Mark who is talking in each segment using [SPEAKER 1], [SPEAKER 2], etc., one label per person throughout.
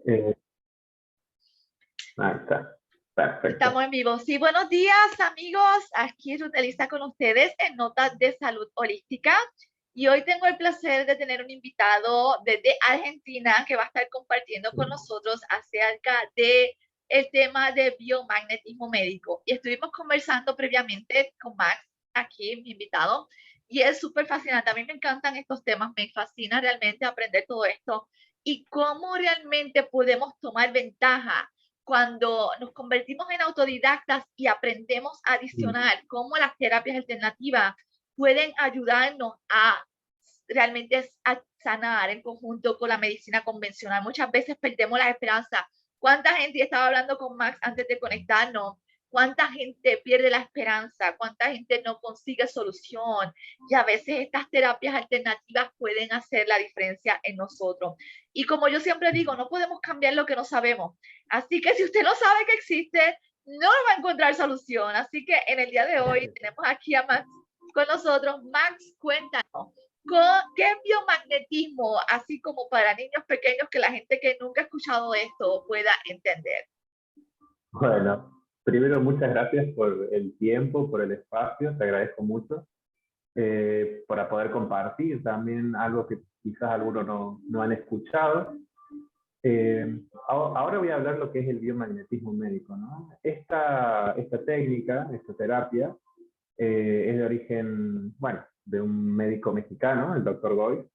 [SPEAKER 1] Eh, Ahí está.
[SPEAKER 2] Estamos
[SPEAKER 1] Perfecto.
[SPEAKER 2] en vivo. Sí, buenos días, amigos. Aquí Ruth Elisa con ustedes en Notas de Salud Holística. Y hoy tengo el placer de tener un invitado desde Argentina que va a estar compartiendo con nosotros acerca de el tema de biomagnetismo médico. Y estuvimos conversando previamente con Max, aquí mi invitado, y es súper fascinante. A mí me encantan estos temas, me fascina realmente aprender todo esto y cómo realmente podemos tomar ventaja cuando nos convertimos en autodidactas y aprendemos a adicionar cómo las terapias alternativas pueden ayudarnos a realmente a sanar en conjunto con la medicina convencional. Muchas veces perdemos la esperanza. ¿Cuánta gente, estaba hablando con Max antes de conectarnos, cuánta gente pierde la esperanza, cuánta gente no consigue solución? Y a veces estas terapias alternativas pueden hacer la diferencia en nosotros. Y como yo siempre digo, no podemos cambiar lo que no sabemos. Así que si usted no sabe que existe, no va a encontrar solución. Así que en el día de hoy tenemos aquí a Max con nosotros. Max, cuéntanos, ¿qué es biomagnetismo? Así como para niños pequeños, que la gente que nunca ha escuchado esto pueda entender.
[SPEAKER 1] Bueno, primero muchas gracias por el tiempo, por el espacio, te agradezco mucho, para poder compartir también algo que quizás algunos no han escuchado. Ahora voy a hablar lo que es el biomagnetismo médico, ¿no? Esta técnica, esta terapia, es de origen, bueno, de un médico mexicano, el doctor Goy,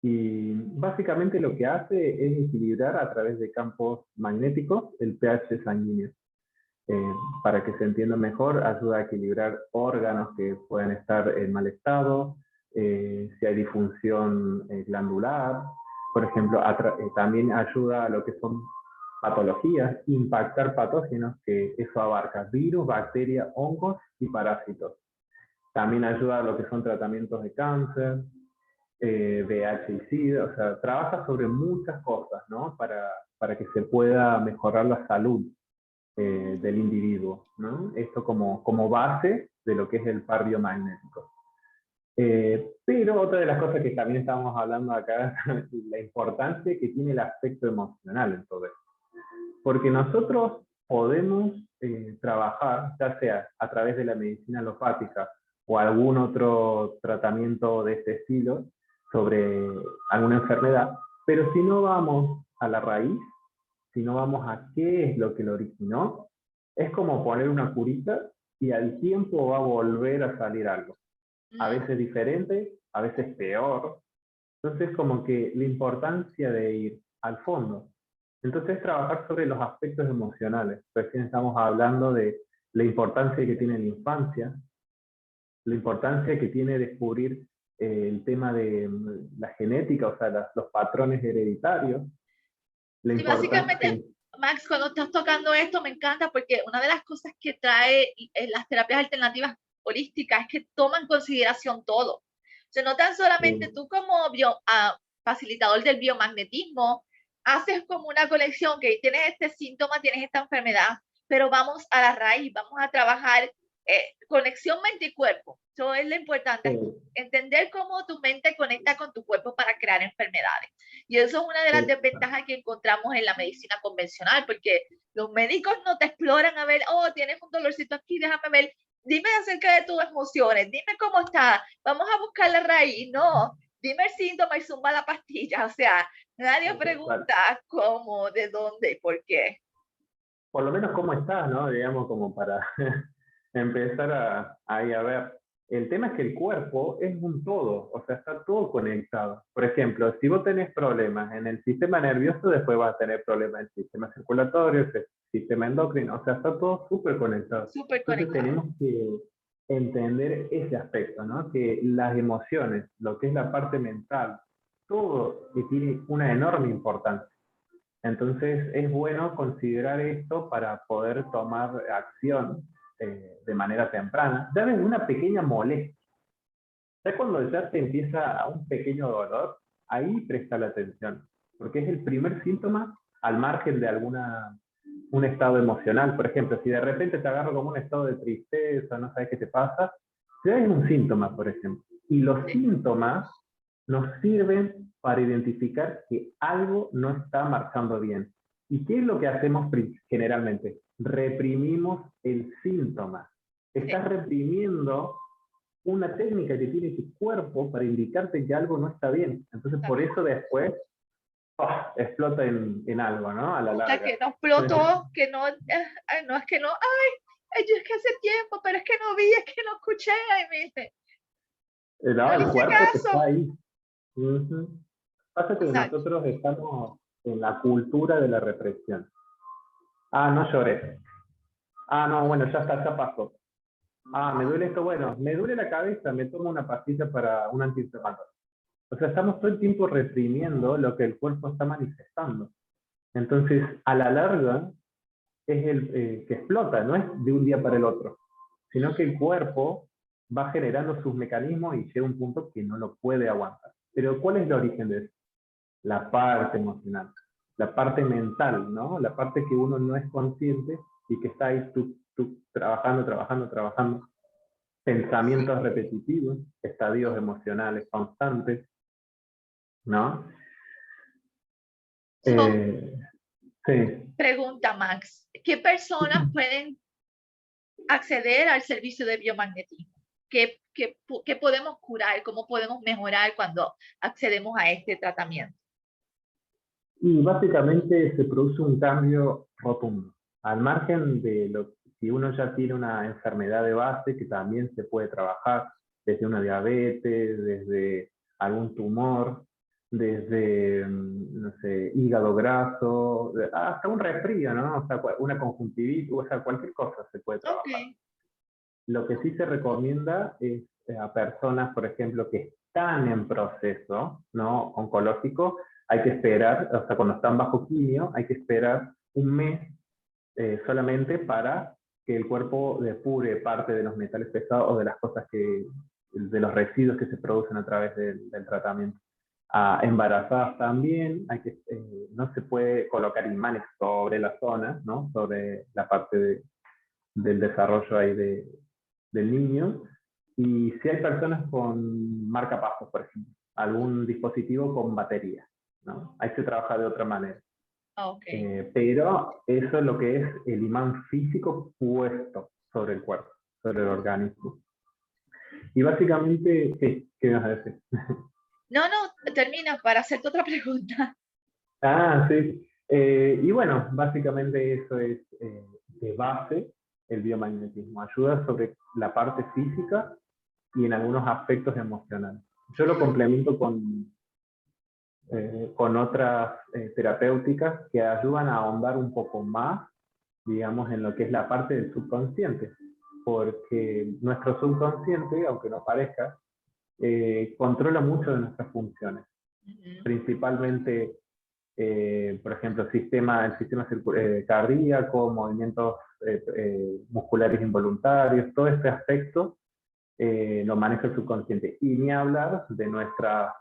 [SPEAKER 1] y básicamente lo que hace es equilibrar a través de campos magnéticos el pH sanguíneo. Para que se entienda mejor, ayuda a equilibrar órganos que pueden estar en mal estado, si hay disfunción glandular, por ejemplo, también ayuda a lo que son patologías, impactar patógenos, que eso abarca virus, bacterias, hongos y parásitos. También ayuda a lo que son tratamientos de cáncer, VIH y SIDA, o sea, trabaja sobre muchas cosas, ¿no? Para que se pueda mejorar la salud del individuo, ¿no? Esto como base de lo que es el par biomagnético. Pero otra de las cosas que también estábamos hablando acá es la importancia que tiene el aspecto emocional en todo esto. Porque nosotros podemos trabajar, ya sea a través de la medicina alopática o algún otro tratamiento de este estilo sobre alguna enfermedad, pero si no vamos a la raíz, si no vamos a qué es lo que lo originó, es como poner una curita y al tiempo va a volver a salir algo. A veces diferente, a veces peor. Entonces, como que la importancia de ir al fondo. Entonces, trabajar sobre los aspectos emocionales. Recién estamos hablando de la importancia que tiene la infancia, la importancia que tiene descubrir el tema de la genética, o sea, los patrones hereditarios, la
[SPEAKER 2] Sí, básicamente,
[SPEAKER 1] importancia.
[SPEAKER 2] Max, cuando estás tocando esto me encanta porque una de las cosas que trae las terapias alternativas holísticas es que toman en consideración todo. O sea, no tan solamente tú como facilitador del biomagnetismo, haces como una conexión que tienes este síntoma, tienes esta enfermedad, pero vamos a la raíz, vamos a trabajar conexión mente y cuerpo. Eso es lo importante, entender cómo tu mente conecta con tu cuerpo para crear enfermedades. Y eso es una de las desventajas que encontramos en la medicina convencional, porque los médicos no te exploran a ver, oh, tienes un dolorcito aquí, déjame ver, dime acerca de tus emociones, dime cómo está, vamos a buscar la raíz, no, dime el síntoma y zumba la pastilla, o sea, nadie pregunta cómo, de dónde y por qué.
[SPEAKER 1] Por lo menos cómo estás, ¿no? Digamos, como para empezar a ver. El tema es que el cuerpo es un todo, o sea, está todo conectado. Por ejemplo, si vos tenés problemas en el sistema nervioso, después vas a tener problemas en el sistema circulatorio, el sistema endocrino, o sea, está todo súper conectado.
[SPEAKER 2] Súper
[SPEAKER 1] Entonces
[SPEAKER 2] conectado.
[SPEAKER 1] tenemos que entender ese aspecto, ¿no? Que las emociones, lo que es la parte mental, todo que tiene una enorme importancia. Entonces es bueno considerar esto para poder tomar acción de manera temprana. Ya ves una pequeña molestia. Ya cuando ya te empieza un pequeño dolor, ahí presta la atención, porque es el primer síntoma al margen de un estado emocional. Por ejemplo, si de repente te agarro como un estado de tristeza, no sabes qué te pasa, ya es un síntoma, por ejemplo. Y los síntomas nos sirven para identificar que algo no está marchando bien. ¿Y qué es lo que hacemos generalmente? Reprimimos el síntoma. Estás reprimiendo una técnica que tiene tu cuerpo para indicarte que algo no está bien. Entonces, por eso después explota en algo, ¿no? A la
[SPEAKER 2] O sea,
[SPEAKER 1] larga.
[SPEAKER 2] que no explotó, que no, no es que no, yo es que hace tiempo, pero es que no vi, es que no escuché, ay, mire,
[SPEAKER 1] No,
[SPEAKER 2] no le
[SPEAKER 1] el
[SPEAKER 2] hice
[SPEAKER 1] cuerpo está
[SPEAKER 2] caso.
[SPEAKER 1] ahí. Pasa que
[SPEAKER 2] Exacto.
[SPEAKER 1] nosotros estamos en la cultura de la represión. Ah, no lloré. Ah, no, bueno, ya está, ya pasó. Ah, me duele esto, bueno, me duele la cabeza, me tomo una pastilla para un antiinflamatorio. O sea, estamos todo el tiempo reprimiendo lo que el cuerpo está manifestando. Entonces, a la larga, es el que explota, no es de un día para el otro, sino que el cuerpo va generando sus mecanismos y llega a un punto que no lo puede aguantar. Pero ¿cuál es el origen de eso? La parte emocional, la parte mental, ¿no? La parte que uno no es consciente y que está ahí trabajando, pensamientos repetitivos, estadios emocionales constantes, ¿no?
[SPEAKER 2] So,
[SPEAKER 1] Sí.
[SPEAKER 2] pregunta Max, ¿qué personas pueden acceder al servicio de biomagnetismo? ¿Qué podemos curar? ¿Cómo podemos mejorar cuando accedemos a este tratamiento?
[SPEAKER 1] Y básicamente se produce un cambio rotundo. Al margen de si uno ya tiene una enfermedad de base que también se puede trabajar, desde una diabetes, desde algún tumor, desde, no sé, hígado graso, hasta un resfrío, ¿no? O sea, una conjuntivitis, o sea, cualquier cosa se puede trabajar.
[SPEAKER 2] Ok.
[SPEAKER 1] Lo que sí se recomienda es a personas, por ejemplo, que están en proceso, ¿no? Oncológico, hay que esperar, o sea, cuando están bajo quimio, hay que esperar un mes solamente para que el cuerpo depure parte de los metales pesados o de las cosas de los residuos que se producen a través del tratamiento. A embarazadas también, no se puede colocar imanes sobre la zona, ¿no? Sobre la parte del desarrollo ahí del niño. Y si hay personas con marcapasos, por ejemplo, algún dispositivo con batería, ¿no? Ahí se trabaja de otra manera.
[SPEAKER 2] Ok.
[SPEAKER 1] Pero eso es lo que es el imán físico puesto sobre el cuerpo, sobre el organismo. Y básicamente, ¿qué vas a decir?
[SPEAKER 2] No, termina para hacerte otra pregunta.
[SPEAKER 1] Ah, sí. Y bueno, básicamente eso es de base el biomagnetismo. Ayuda sobre la parte física y en algunos aspectos emocionales. Yo lo complemento con otras terapéuticas que ayudan a ahondar un poco más, digamos, en lo que es la parte del subconsciente, porque nuestro subconsciente, aunque no parezca, controla mucho de nuestras funciones, principalmente, por ejemplo, el sistema cardíaco, movimientos musculares involuntarios, todo este aspecto lo maneja el subconsciente. Y ni hablar de nuestras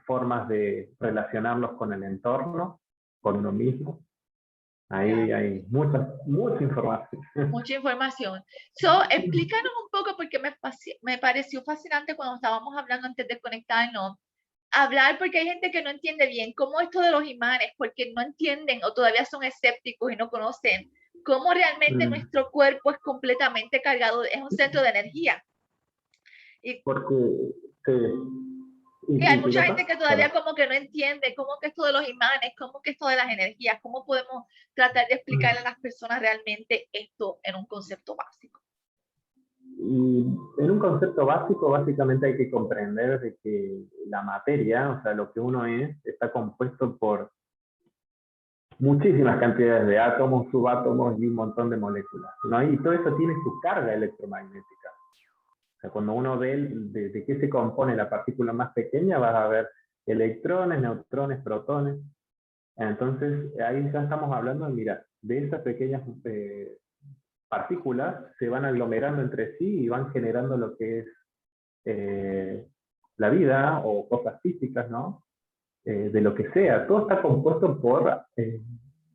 [SPEAKER 1] formas de relacionarnos con el entorno, con uno mismo. Ahí hay mucha información.
[SPEAKER 2] Mucha información. So, explícanos un poco porque me pareció fascinante cuando estábamos hablando antes de conectarnos. Hablar porque hay gente que no entiende bien cómo esto de los imanes, porque no entienden o todavía son escépticos y no conocen cómo realmente nuestro cuerpo es completamente cargado, es un centro de energía. Y
[SPEAKER 1] Porque
[SPEAKER 2] y hay mucha
[SPEAKER 1] ¿y
[SPEAKER 2] gente que todavía como que no entiende cómo que esto de los imanes, cómo que esto de las energías, cómo podemos tratar de explicarle a las personas realmente esto en un concepto básico.
[SPEAKER 1] Y en un concepto básico, básicamente hay que comprender de que la materia, o sea, lo que uno es, está compuesto por muchísimas cantidades de átomos, subátomos y un montón de moléculas, ¿no? Y todo eso tiene su carga electromagnética. O sea, cuando uno ve de qué se compone la partícula más pequeña, vas a ver electrones, neutrones, protones. Entonces, ahí ya estamos hablando, mira, de esas pequeñas partículas se van aglomerando entre sí y van generando lo que es la vida o cosas físicas, ¿no? De lo que sea. Todo está compuesto por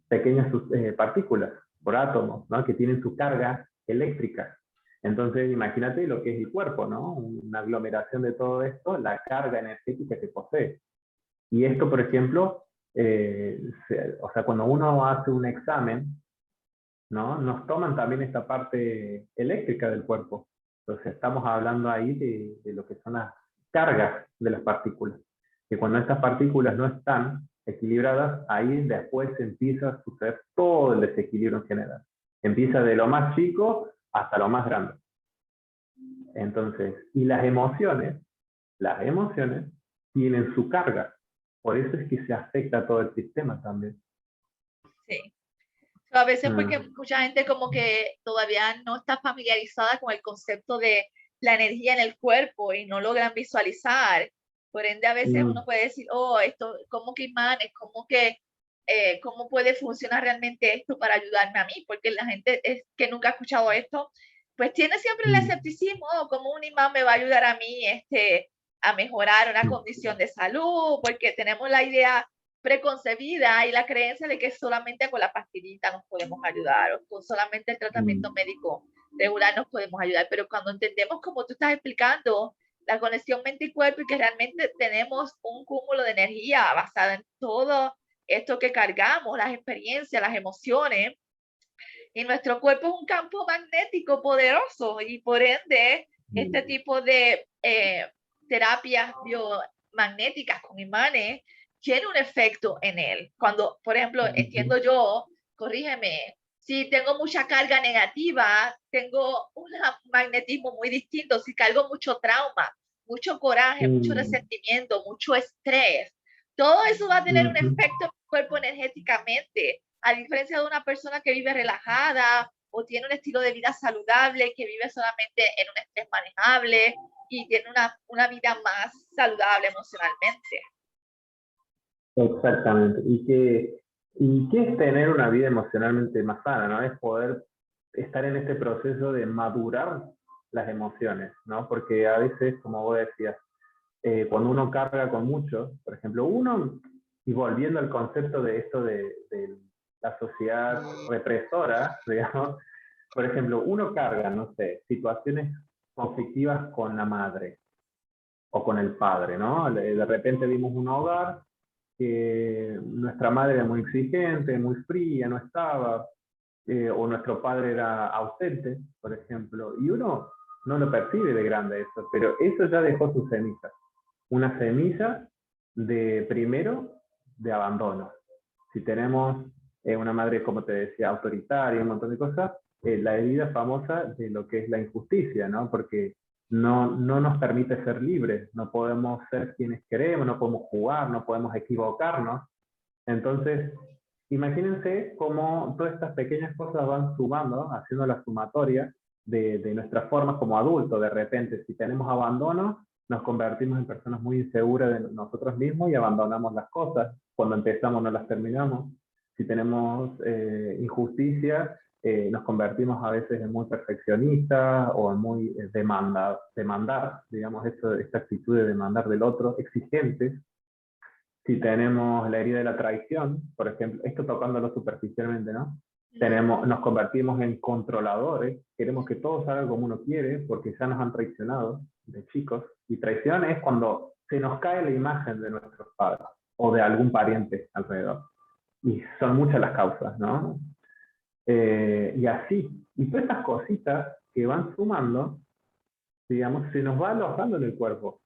[SPEAKER 1] pequeñas partículas, por átomos, ¿no? Que tienen su carga eléctrica. Entonces, imagínate lo que es el cuerpo, ¿no? Una aglomeración de todo esto, la carga energética que posee. Y esto, por ejemplo, o sea, cuando uno hace un examen, ¿no? Nos toman también esta parte eléctrica del cuerpo. Entonces estamos hablando ahí de lo que son las cargas de las partículas. Que cuando estas partículas no están equilibradas, ahí después empieza a suceder todo el desequilibrio en general. Empieza de lo más chico hasta lo más grande. Entonces, y las emociones tienen su carga. Por eso es que se afecta a todo el sistema también.
[SPEAKER 2] Sí. A veces porque mucha gente como que todavía no está familiarizada con el concepto de la energía en el cuerpo y no logran visualizar. Por ende, a veces uno puede decir, oh, esto, ¿cómo que imanes? ¿Cómo puede funcionar realmente esto para ayudarme a mí? Porque la gente es que nunca ha escuchado esto, pues tiene siempre el escepticismo, oh, ¿cómo un imán me va a ayudar a mí a mejorar una condición de salud? Porque tenemos la idea preconcebida y la creencia de que solamente con la pastillita nos podemos ayudar o con solamente el tratamiento médico regular nos podemos ayudar. Pero cuando entendemos, como tú estás explicando, la conexión mente y cuerpo y que realmente tenemos un cúmulo de energía basada en todo esto que cargamos, las experiencias, las emociones, y nuestro cuerpo es un campo magnético poderoso y por ende este tipo de terapias biomagnéticas con imanes tiene un efecto en él. Cuando, por ejemplo, entiendo yo, corrígeme, si tengo mucha carga negativa, tengo un magnetismo muy distinto. Si cargo mucho trauma, mucho coraje, mucho resentimiento, mucho estrés, todo eso va a tener un efecto en mi cuerpo energéticamente, a diferencia de una persona que vive relajada o tiene un estilo de vida saludable, que vive solamente en un estrés manejable y tiene una vida más saludable emocionalmente.
[SPEAKER 1] Exactamente. ¿Y qué es tener una vida emocionalmente más sana, ¿no? Es poder estar en este proceso de madurar las emociones, ¿no? Porque a veces, como vos decías, cuando uno carga con mucho, por ejemplo, y volviendo al concepto de esto de la sociedad represora, digamos, por ejemplo, uno carga, no sé, situaciones conflictivas con la madre o con el padre, ¿no? De repente vimos un hogar que nuestra madre era muy exigente, muy fría, no estaba, o nuestro padre era ausente, por ejemplo, y uno no lo percibe de grande eso, pero eso ya dejó sus semillas. Una semilla de, primero, de abandono. Si tenemos una madre, como te decía, autoritaria, un montón de cosas, la herida famosa de lo que es la injusticia, ¿no? Porque no nos permite ser libres, no podemos ser quienes queremos, no podemos jugar, no podemos equivocarnos. Entonces, imagínense cómo todas estas pequeñas cosas van sumando, haciendo la sumatoria de nuestras formas como adultos. De repente, si tenemos abandono, nos convertimos en personas muy inseguras de nosotros mismos y abandonamos las cosas. Cuando empezamos no las terminamos. Si tenemos injusticia, nos convertimos a veces en muy perfeccionistas o en muy demandar, digamos, esta actitud de demandar del otro, exigentes. Si tenemos la herida de la traición, por ejemplo, esto tocándolo superficialmente, ¿no? Nos convertimos en controladores, queremos que todo salga como uno quiere, porque ya nos han traicionado de chicos, y traición es cuando se nos cae la imagen de nuestros padres, o de algún pariente alrededor, y son muchas las causas, ¿no? Y así, y todas estas cositas que van sumando, digamos, se nos va alojando en el cuerpo.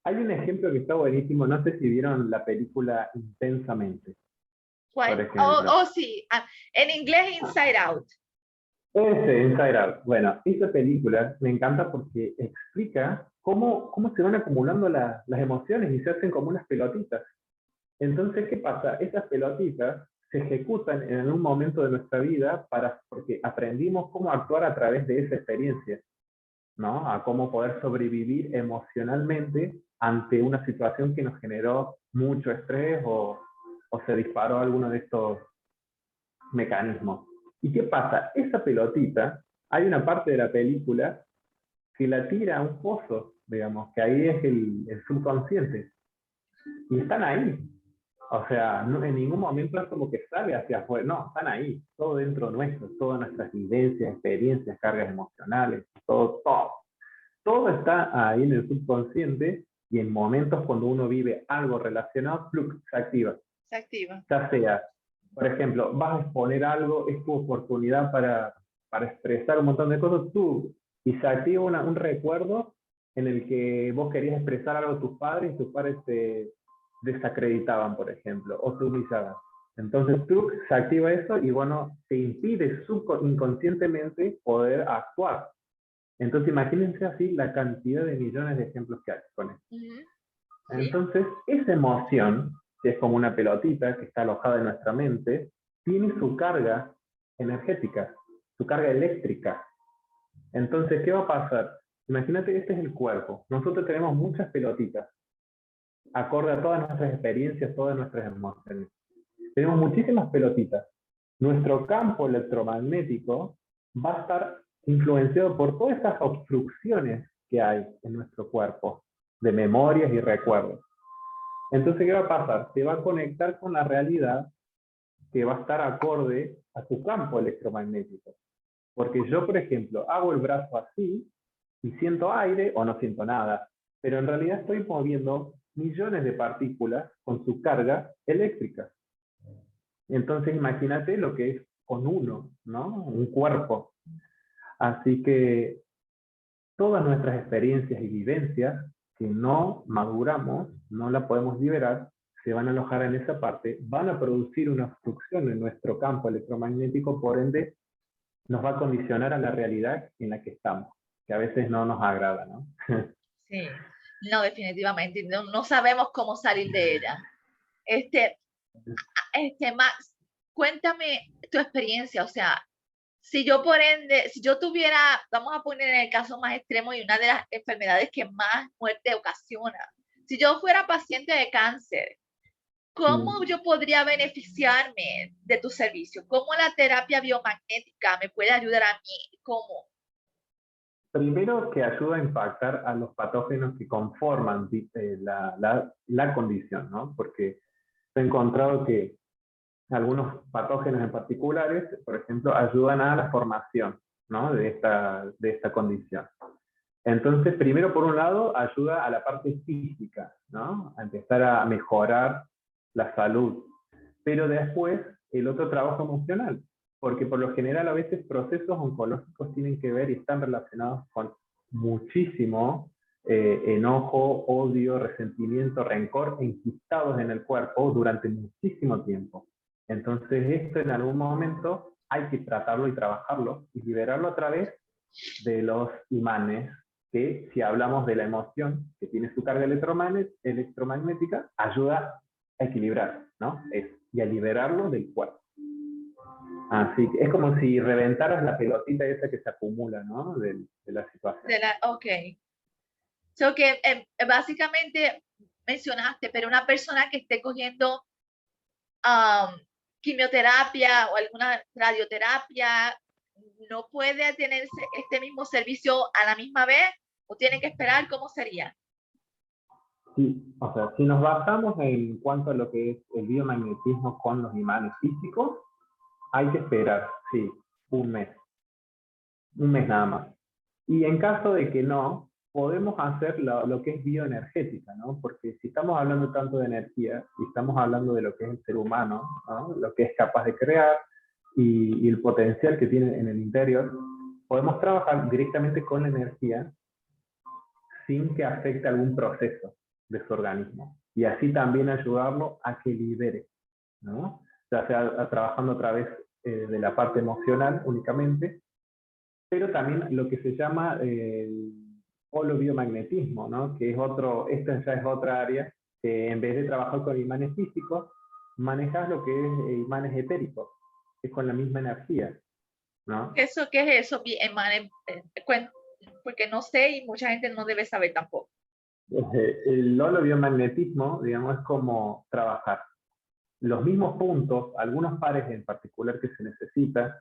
[SPEAKER 1] Hay un ejemplo que está buenísimo, no sé si vieron la película Intensamente, por
[SPEAKER 2] ¿Cuál?
[SPEAKER 1] ejemplo.
[SPEAKER 2] Sí, en inglés Inside Out.
[SPEAKER 1] Ese, Inside Out. Bueno, esa película me encanta porque explica cómo se van acumulando las emociones y se hacen como unas pelotitas. Entonces, ¿qué pasa? Esas pelotitas se ejecutan en un momento de nuestra vida porque aprendimos cómo actuar a través de esa experiencia, ¿no? A cómo poder sobrevivir emocionalmente ante una situación que nos generó mucho estrés o se disparó alguno de estos mecanismos. ¿Y qué pasa? Esa pelotita, hay una parte de la película que la tira a un pozo, digamos, que ahí es el subconsciente. Y están ahí. O sea, en ningún momento es como que sale hacia afuera. No, están ahí, todo dentro nuestro, todas nuestras vivencias, experiencias, cargas emocionales, todo. Todo está ahí en el subconsciente y en momentos cuando uno vive algo relacionado, se activa.
[SPEAKER 2] Se activa.
[SPEAKER 1] Ya sea, por ejemplo, vas a exponer algo, es tu oportunidad para expresar un montón de cosas, tú, y se activa un recuerdo en el que vos querías expresar algo a tus padres y tus padres te desacreditaban, por ejemplo, o te humillaban. Entonces tú se activa eso y bueno, te impide inconscientemente poder actuar. Entonces imagínense así la cantidad de millones de ejemplos que hay con esto.
[SPEAKER 2] Sí.
[SPEAKER 1] Entonces, esa emoción, que es como una pelotita que está alojada en nuestra mente, tiene su carga energética, su carga eléctrica. Entonces, ¿qué va a pasar? Imagínate, este es el cuerpo. Nosotros tenemos muchas pelotitas, acorde a todas nuestras experiencias, todas nuestras emociones. Tenemos muchísimas pelotitas. Nuestro campo electromagnético va a estar influenciado por todas estas obstrucciones que hay en nuestro cuerpo, de memorias y recuerdos. Entonces, ¿qué va a pasar? Se va a conectar con la realidad que va a estar acorde a tu campo electromagnético. Porque yo, por ejemplo, hago el brazo así y siento aire o no siento nada, pero en realidad estoy moviendo millones de partículas con su carga eléctrica. Entonces, imagínate lo que es con uno, ¿no? Un cuerpo. Así que todas nuestras experiencias y vivencias que no maduramos, no la podemos liberar, se van a alojar en esa parte, van a producir una obstrucción en nuestro campo electromagnético, por ende nos va a condicionar a la realidad en la que estamos, que a veces no nos agrada, ¿no?
[SPEAKER 2] Sí. No, definitivamente. No, no sabemos cómo salir de ella. Max, cuéntame tu experiencia. O sea, si yo por ende, si yo tuviera, vamos a poner en el caso más extremo y una de las enfermedades que más muerte ocasiona, si yo fuera paciente de cáncer, ¿cómo yo podría beneficiarme de tu servicio? ¿Cómo la terapia biomagnética me puede ayudar a mí? ¿Cómo?
[SPEAKER 1] Primero, que ayuda a impactar a los patógenos que conforman la condición, ¿no? Porque se ha encontrado que algunos patógenos en particulares, por ejemplo, ayudan a la formación, ¿no? de esta condición. Entonces, primero, por un lado, ayuda a la parte física, ¿no? A empezar a mejorar la salud. Pero después, el otro trabajo emocional, porque por lo general a veces procesos oncológicos tienen que ver y están relacionados con muchísimo enojo, odio, resentimiento, rencor enquistados en el cuerpo durante muchísimo tiempo. Entonces, esto en algún momento hay que tratarlo y trabajarlo y liberarlo a través de los imanes, que si hablamos de la emoción que tiene su carga electromagnética, ayuda a equilibrar, ¿no? Y a liberarlo del cuerpo. Así que es como si reventaras la pelotita esa que se acumula, ¿no? De la situación.
[SPEAKER 2] Ok. So que básicamente mencionaste, pero una persona que esté cogiendo quimioterapia o alguna radioterapia, ¿no puede tener este mismo servicio a la misma vez o tiene que esperar? ¿Cómo sería?
[SPEAKER 1] Sí, o sea, si nos basamos en cuanto a lo que es el biomagnetismo con los imanes físicos, hay que esperar, sí, un mes nada más. Y en caso de que no, podemos hacer lo que es bioenergética, ¿no? Porque si estamos hablando tanto de energía y estamos hablando de lo que es el ser humano, ¿no? Lo que es capaz de crear y el potencial que tiene en el interior, podemos trabajar directamente con la energía sin que afecte algún proceso de su organismo. Y así también ayudarlo a que libere, ¿no? Ya sea trabajando a través de la parte emocional únicamente, pero también lo que se llama el holobiomagnetismo, ¿no? Que es esta ya es otra área, que en vez de trabajar con imanes físicos, manejas lo que es imanes etéricos, que es con la misma energía, ¿no?
[SPEAKER 2] ¿Qué es eso? Porque no sé y mucha gente no debe saber tampoco.
[SPEAKER 1] El holobiomagnetismo, digamos, es como trabajar los mismos puntos, algunos pares en particular que se necesitan,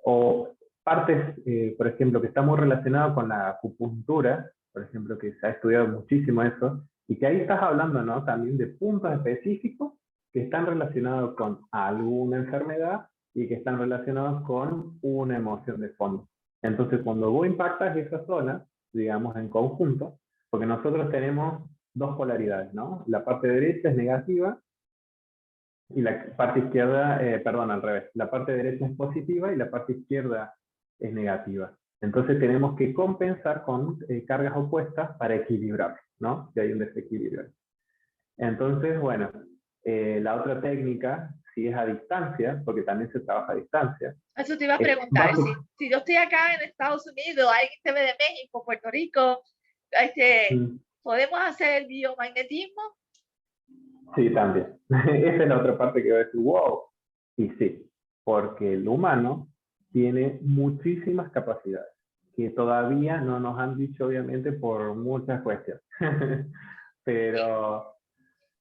[SPEAKER 1] o partes, por ejemplo, que está muy relacionado con la acupuntura, por ejemplo, que se ha estudiado muchísimo eso, y que ahí estás hablando, ¿no? También de puntos específicos que están relacionados con alguna enfermedad y que están relacionados con una emoción de fondo. Entonces, cuando vos impactas esa zona, digamos, en conjunto, porque nosotros tenemos dos polaridades, ¿no? La parte derecha es negativa Y la parte izquierda, perdón, al revés, la parte derecha es positiva y la parte izquierda es negativa. Entonces tenemos que compensar con cargas opuestas para equilibrar, ¿no? Si hay un desequilibrio. Entonces, bueno, la otra técnica, si es a distancia, porque también se trabaja a distancia.
[SPEAKER 2] Eso te iba a preguntar, si yo estoy acá en Estados Unidos, alguien se ve de México, Puerto Rico, ¿podemos hacer biomagnetismo?
[SPEAKER 1] Sí, también. Esa es la otra parte que voy a decir, wow. Y sí, porque el humano tiene muchísimas capacidades que todavía no nos han dicho, obviamente, por muchas cuestiones. Pero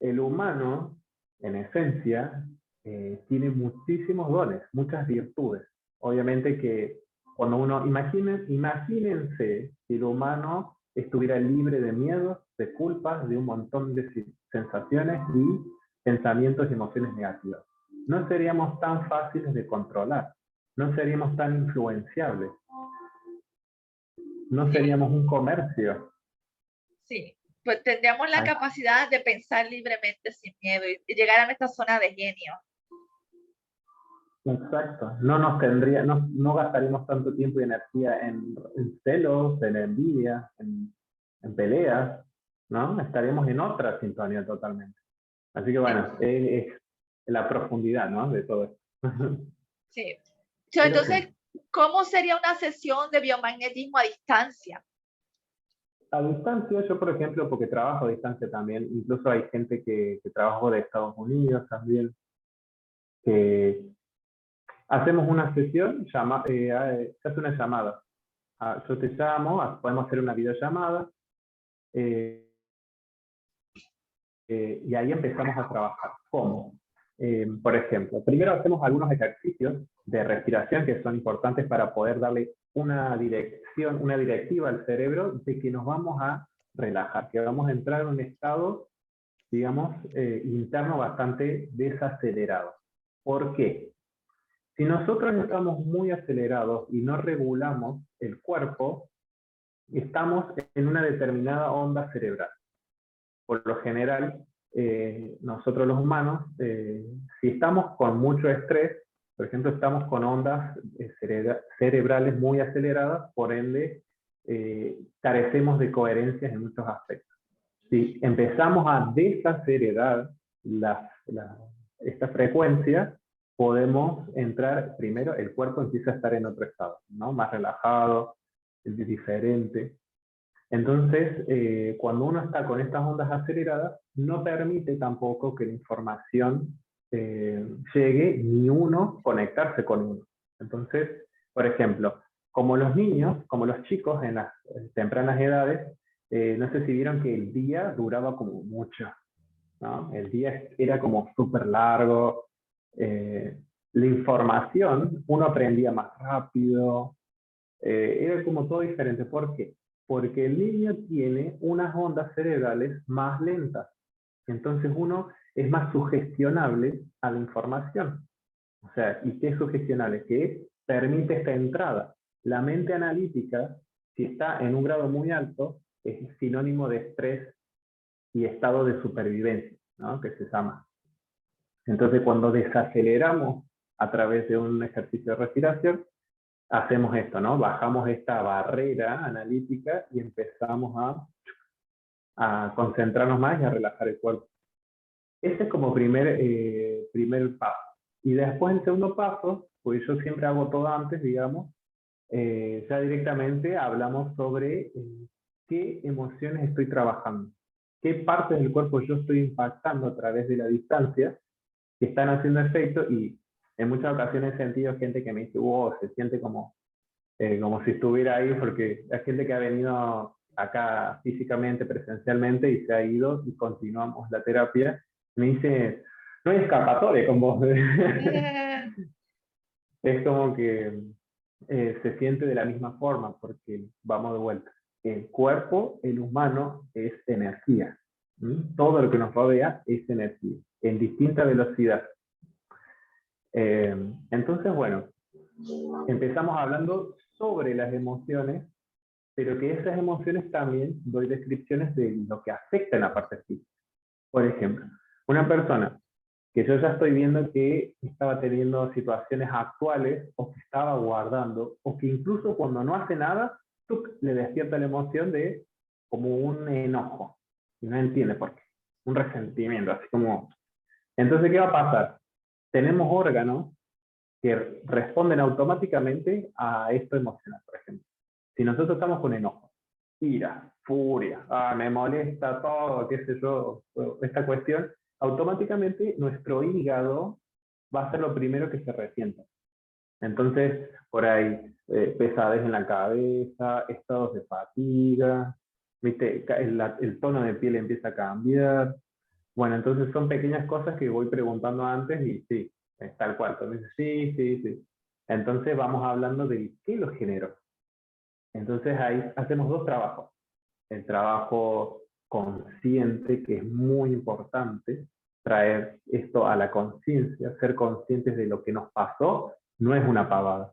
[SPEAKER 1] el humano, en esencia, tiene muchísimos dones, muchas virtudes. Obviamente que cuando uno, imagínense si el humano estuviera libre de miedos, de culpas, de un montón de sensaciones y pensamientos y emociones negativas. No seríamos tan fáciles de controlar, no seríamos tan influenciables, no seríamos un comercio.
[SPEAKER 2] Sí, pues tendríamos la capacidad de pensar libremente sin miedo y llegar a nuestra zona de genio.
[SPEAKER 1] Exacto, no gastaríamos tanto tiempo y energía en celos, en envidia, en peleas, ¿no? Estaríamos en otra sintonía totalmente. Así que bueno, es la profundidad, ¿no? De todo esto.
[SPEAKER 2] Sí. Entonces, ¿cómo sería una sesión de biomagnetismo a distancia?
[SPEAKER 1] A distancia, yo por ejemplo, porque trabajo a distancia también, incluso hay gente que trabaja de Estados Unidos también, que hacemos una sesión, se hace una llamada. Yo te llamo, podemos hacer una videollamada, y ahí empezamos a trabajar. ¿Cómo? Por ejemplo, primero hacemos algunos ejercicios de respiración que son importantes para poder darle una dirección, una directiva al cerebro de que nos vamos a relajar, que vamos a entrar en un estado, digamos, interno bastante desacelerado. ¿Por qué? Si nosotros estamos muy acelerados y no regulamos el cuerpo, estamos en una determinada onda cerebral. Por lo general, nosotros los humanos, si estamos con mucho estrés, por ejemplo, estamos con ondas cerebrales muy aceleradas, por ende, carecemos de coherencias en muchos aspectos. Si empezamos a desacelerar esta frecuencia, podemos entrar, primero, el cuerpo empieza a estar en otro estado, ¿no? Más relajado, diferente. Entonces, cuando uno está con estas ondas aceleradas, no permite tampoco que la información llegue ni uno conectarse con uno. Entonces, por ejemplo, como los niños, como los chicos en las tempranas edades, no sé si vieron que el día duraba como mucho, ¿no? El día era como súper largo, la información uno aprendía más rápido, era como todo diferente. ¿Por qué? Porque el niño tiene unas ondas cerebrales más lentas. Entonces uno es más sugestionable a la información. O sea, ¿y qué es sugestionable? Que permite esta entrada. La mente analítica, si está en un grado muy alto, es sinónimo de estrés y estado de supervivencia, ¿no? Que se llama. Entonces cuando desaceleramos a través de un ejercicio de respiración, hacemos esto, ¿no? Bajamos esta barrera analítica y empezamos a concentrarnos más y a relajar el cuerpo. Ese es como primer paso. Y después el segundo paso, pues yo siempre hago todo antes, digamos, ya directamente hablamos sobre qué emociones estoy trabajando, qué partes del cuerpo yo estoy impactando a través de la distancia que están haciendo efecto, y en muchas ocasiones he sentido gente que me dice, wow, se siente como si estuviera ahí, porque hay gente que ha venido acá físicamente, presencialmente, y se ha ido y continuamos la terapia. Me dice, no hay escapatoria con vos. Es como que se siente de la misma forma, porque vamos de vuelta. El cuerpo, el humano, es energía. Todo lo que nos rodea es energía, en distinta velocidad. Entonces, bueno, empezamos hablando sobre las emociones, pero que esas emociones también doy descripciones de lo que afecta en la parte física. Por ejemplo, una persona que yo ya estoy viendo que estaba teniendo situaciones actuales o que estaba guardando, o que incluso cuando no hace nada, le despierta la emoción de como un enojo, y no entiende por qué, un resentimiento, así como... Entonces, ¿qué va a pasar? Tenemos órganos que responden automáticamente a esto emocional, por ejemplo. Si nosotros estamos con enojo, ira, furia, me molesta todo, qué sé yo, esta cuestión, automáticamente nuestro hígado va a ser lo primero que se resienta. Entonces, por ahí, pesadez en la cabeza, estados de fatiga, ¿viste? El tono de piel empieza a cambiar. Bueno, entonces son pequeñas cosas que voy preguntando antes y sí, es tal cual. Entonces, sí, sí, sí. Entonces vamos hablando de qué lo generó. Entonces ahí hacemos dos trabajos. El trabajo consciente, que es muy importante, traer esto a la conciencia, ser conscientes de lo que nos pasó, no es una pavada.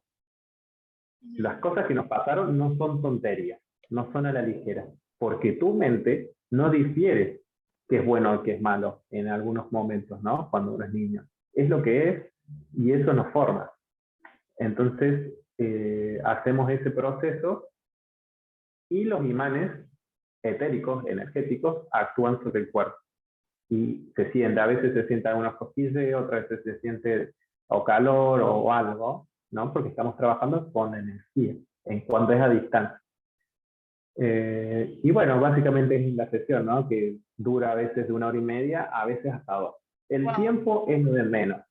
[SPEAKER 1] Las cosas que nos pasaron no son tonterías, no son a la ligera, porque tu mente no difiere qué es bueno o qué es malo en algunos momentos, ¿no? Cuando uno es niño. Es lo que es y eso nos forma. Entonces, hacemos ese proceso y los imanes etéricos, energéticos, actúan sobre el cuerpo. Y se siente, a veces se siente alguna cosquilla, otras veces se siente o calor o algo, ¿no? Porque estamos trabajando con energía, en cuanto es a distancia. Y bueno, básicamente es la sesión, ¿no? Que dura a veces de 1 hora y media, a veces hasta 2. El
[SPEAKER 2] Wow.
[SPEAKER 1] tiempo es lo de menos.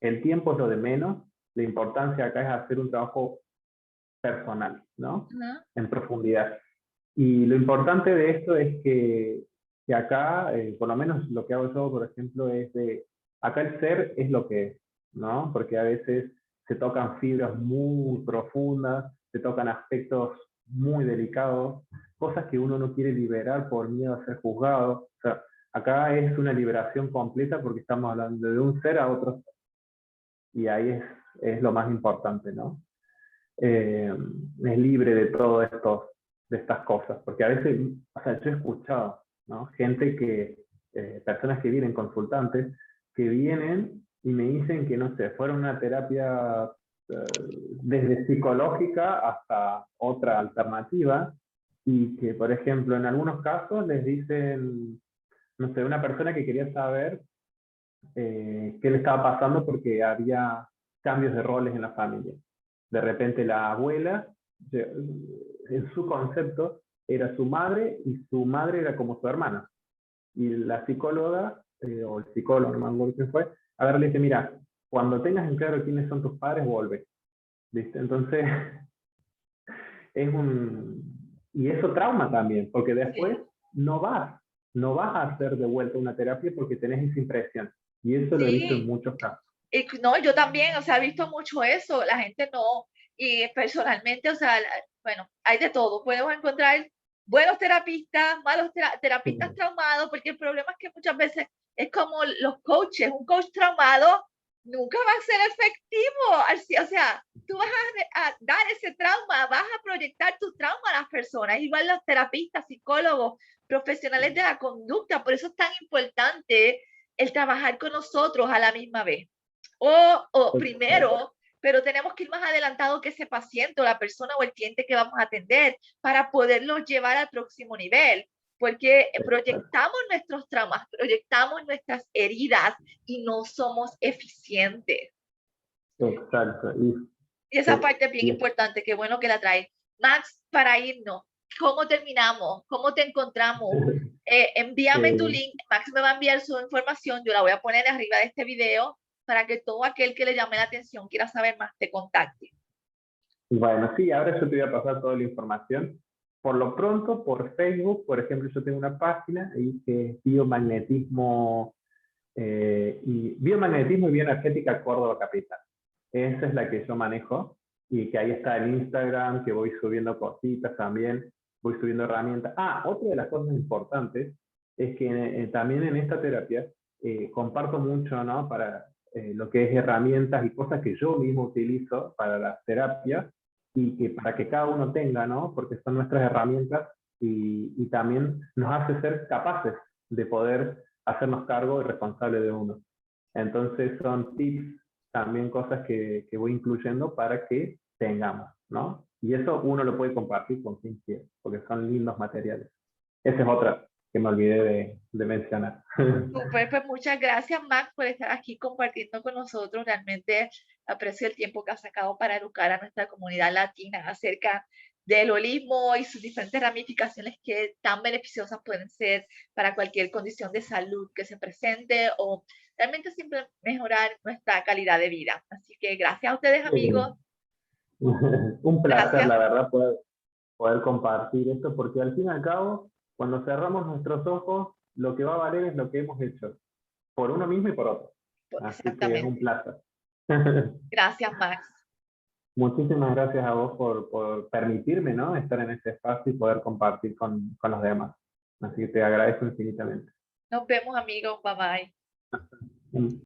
[SPEAKER 1] El tiempo es lo de menos. La importancia acá es hacer un trabajo personal, ¿no?
[SPEAKER 2] Ajá.
[SPEAKER 1] En profundidad. Y lo importante de esto es que acá, por lo menos lo que hago yo, por ejemplo, es de, acá el ser es lo que es, ¿no? Porque a veces se tocan fibras muy profundas, se tocan aspectos muy delicados, cosas que uno no quiere liberar por miedo a ser juzgado. O sea, acá es una liberación completa porque estamos hablando de un ser a otro ser. Y ahí es lo más importante, ¿no? Es libre de todo esto, de estas cosas, porque a veces, o sea, yo he escuchado, ¿no? Gente que, personas que vienen, consultantes, que vienen y me dicen que, no sé, fueron una terapia desde psicológica hasta otra alternativa, y que, por ejemplo, en algunos casos les dicen, no sé, una persona que quería saber qué le estaba pasando porque había cambios de roles en la familia. De repente la abuela, en su concepto, era su madre y su madre era como su hermana. Y la psicóloga, o el psicólogo, no me acuerdo quién fue, ahora le dice, mira, cuando tengas en claro quiénes son tus padres, vuelve. ¿Viste? Entonces, es un... Y eso trauma también, porque después
[SPEAKER 2] Sí.
[SPEAKER 1] no vas, no vas a hacer de vuelta una terapia porque tenés esa impresión. Y eso lo he visto en
[SPEAKER 2] Sí.
[SPEAKER 1] muchos casos.
[SPEAKER 2] Y no, yo también, o sea, he visto mucho eso, la gente no, y personalmente, o sea, bueno, hay de todo, podemos encontrar buenos terapistas, malos terapistas traumados, porque el problema es que muchas veces es como los coaches, un coach traumado nunca va a ser efectivo, o sea, tú vas a dar ese trauma, vas a proyectar tu trauma a las personas, igual los terapistas, psicólogos, profesionales de la conducta, por eso es tan importante el trabajar con nosotros a la misma vez. O primero, pero tenemos que ir más adelantado que ese paciente o la persona o el cliente que vamos a atender para poderlos llevar al próximo nivel, porque proyectamos nuestros traumas, proyectamos nuestras heridas y no somos eficientes.
[SPEAKER 1] Exacto.
[SPEAKER 2] Y esa parte es bien importante, qué bueno que la traes. Max, para irnos, ¿cómo terminamos? ¿Cómo te encontramos? Envíame tu link, Max me va a enviar su información, yo la voy a poner arriba de este video para que todo aquel que le llame la atención, quiera saber más, te contacte.
[SPEAKER 1] Bueno, sí, ahora yo te voy a pasar toda la información. Por lo pronto, por Facebook, por ejemplo, yo tengo una página ahí que es biomagnetismo y bioenergética Córdoba Capital. Esa es la que yo manejo y que ahí está el Instagram, que voy subiendo cositas también, voy subiendo herramientas. Otra de las cosas importantes es que también en esta terapia comparto mucho, ¿no? Para lo que es herramientas y cosas que yo mismo utilizo para las terapias y que para que cada uno tenga, ¿no? Porque son nuestras herramientas y también nos hace ser capaces de poder hacernos cargo y responsable de uno. Entonces son tips, también cosas que voy incluyendo para que tengamos, ¿no? Y eso uno lo puede compartir con quien quiera, porque son lindos materiales. Esa es otra que me olvidé de mencionar.
[SPEAKER 2] Súper, pues muchas gracias, Max, por estar aquí compartiendo con nosotros. Realmente aprecio el tiempo que has sacado para educar a nuestra comunidad latina acerca del holismo y sus diferentes ramificaciones que tan beneficiosas pueden ser para cualquier condición de salud que se presente o realmente siempre mejorar nuestra calidad de vida. Así que gracias a ustedes, amigos.
[SPEAKER 1] Un placer,
[SPEAKER 2] Gracias.
[SPEAKER 1] la verdad, poder compartir esto, porque al fin y al cabo, cuando cerramos nuestros ojos, lo que va a valer es lo que hemos hecho, por uno mismo y por otro. Así que es un
[SPEAKER 2] Exactamente.
[SPEAKER 1] placer.
[SPEAKER 2] Gracias, Max.
[SPEAKER 1] Muchísimas gracias a vos por permitirme, ¿no?, estar en este espacio y poder compartir con los demás. Así que te agradezco infinitamente.
[SPEAKER 2] Nos vemos, amigos. Bye bye.